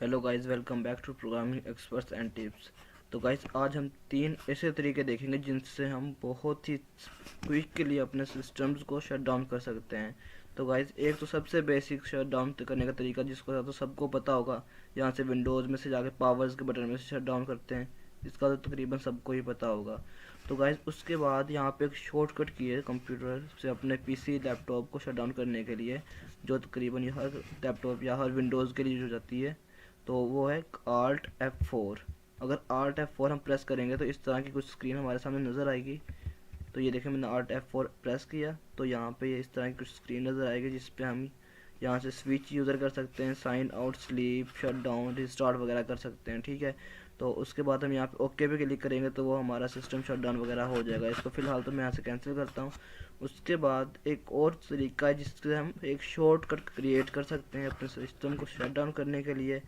Hello guys, welcome back to programming experts and tips. तो guys, आज हम 3 ऐसे तरीके देखेंगे जिनसे हम बहुत ही क्विकली अपने सिस्टम्स को शट डाउन कर सकते हैं। तो गाइस, एक तो सबसे बेसिक शट डाउन करने का तरीका जिसको तो सबको पता होगा, यहाँ से विंडोज़ में से जाके पावर्स के बटन में से शट डाउन करते हैं। इसका तो तकरीबन सबको ही पता होगा। तो गाइस, उसके बाद यहाँ पे एक शॉर्टकट की है कंप्यूटर से अपने पीसी लैपटॉप को शट डाउन करने के लिए, जो तकरीबन हर लैपटॉप या हर विंडोज़ के लिए हो जाती है। तो वो है Alt F4। अगर Alt F4 हम प्रेस करेंगे तो इस तरह की कुछ स्क्रीन हमारे सामने नज़र आएगी। तो ये देखें, मैंने Alt F4 प्रेस किया तो यहाँ पे ये इस तरह की कुछ स्क्रीन नज़र आएगी, जिस पे हम यहाँ से स्विच यूज़र कर सकते हैं, sign out, sleep, shut down, restart वगैरह कर सकते हैं। ठीक है, तो उसके बाद हम यहाँ पे ओके पे क्लिक करेंगे तो वो हमारा सिस्टम शट डाउन वगैरह हो जाएगा। इसको फ़िलहाल तो मैं यहाँ से कैंसिल करता हूँ। उसके बाद एक और तरीका है जिससे हम एक शॉर्टकट क्रिएट कर सकते हैं अपने सिस्टम को शट डाउन करने के लिए।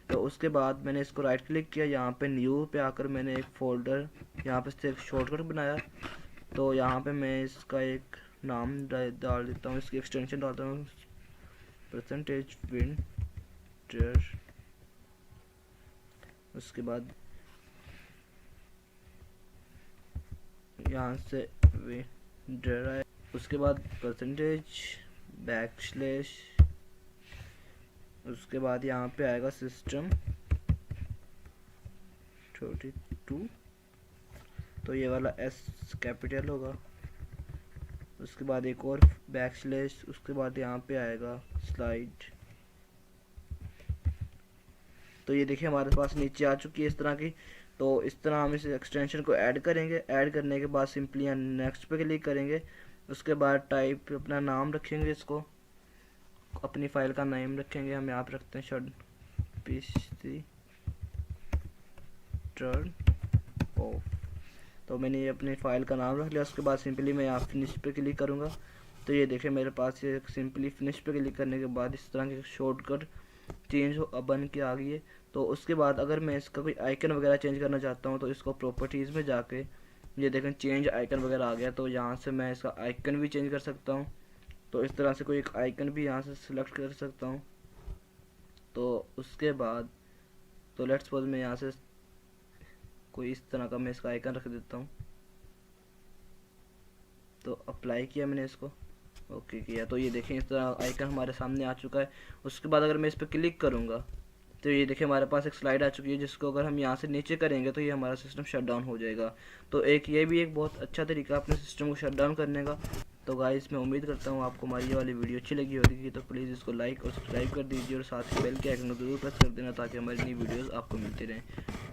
तो उसके बाद मैंने इसको राइट क्लिक किया, यहाँ पे न्यू पे आकर मैंने एक फ़ोल्डर यहाँ पे से एक शॉर्टकट बनाया। तो यहाँ पे मैं इसका एक नाम डाल देता हूँ, इसकी एक्सटेंशन डालता हूँ परसेंटेज विंटर। उसके बाद यहाँ से विंटर है, उसके बाद परसेंटेज बैकस्लैश, उसके बाद यहाँ पे आएगा सिस्टम 32, तो ये वाला एस कैपिटल होगा। उसके बाद एक और बैकस्लैश, उसके बाद यहाँ पे आएगा स्लाइड। तो ये देखिए हमारे पास नीचे आ चुकी है इस तरह की। तो इस तरह हम इस एक्सटेंशन को ऐड करेंगे। ऐड करने के बाद सिंपली यहाँ नेक्स्ट पे क्लिक करेंगे। उसके बाद टाइप अपना नाम रखेंगे, इसको अपनी फाइल का नाम रखेंगे। हम यहाँ पे रखते हैं शट पीसी टर्न ऑफ। तो मैंने ये अपनी फ़ाइल का नाम रख लिया। उसके बाद सिंपली मैं यहाँ फिनिश पे क्लिक करूँगा। तो ये देखें मेरे पास ये सिंपली फिनिश पे क्लिक करने के बाद इस तरह की शॉर्टकट चेंज हो बन के आ गई है। तो उसके बाद अगर मैं इसका कोई आइकन वगैरह चेंज करना चाहता हूँ तो इसको प्रॉपर्टीज़ में जाके ये देखें चेंज आइकन वगैरह आ गया। तो यहाँ से मैं इसका आइकन भी चेंज कर सकता हूँ। तो इस तरह से कोई एक आइकन भी यहाँ से सिलेक्ट कर सकता हूँ। तो उसके बाद तो लेट्स सपोज मैं यहाँ से कोई इस तरह का मैं इसका आइकन रख देता हूँ। तो अप्लाई किया मैंने इसको, ओके किया, तो ये देखें इस तरह आइकन हमारे सामने आ चुका है। उसके बाद अगर मैं इस पर क्लिक करूँगा तो ये देखिए हमारे पास एक स्लाइड आ चुकी है, जिसको अगर हम यहाँ से नीचे करेंगे तो ये हमारा सिस्टम शट डाउन हो जाएगा। तो एक ये भी एक बहुत अच्छा तरीका अपने सिस्टम को शट डाउन करने का। तो गाइस, मैं उम्मीद करता हूँ आपको हमारी ये वाली वीडियो अच्छी लगी होगी। तो प्लीज़ इसको लाइक और सब्सक्राइब कर दीजिए और साथ ही बेल के आइकन को जरूर प्रेस कर देना ताकि हमारी नई वीडियोज़ आपको मिलती रहें।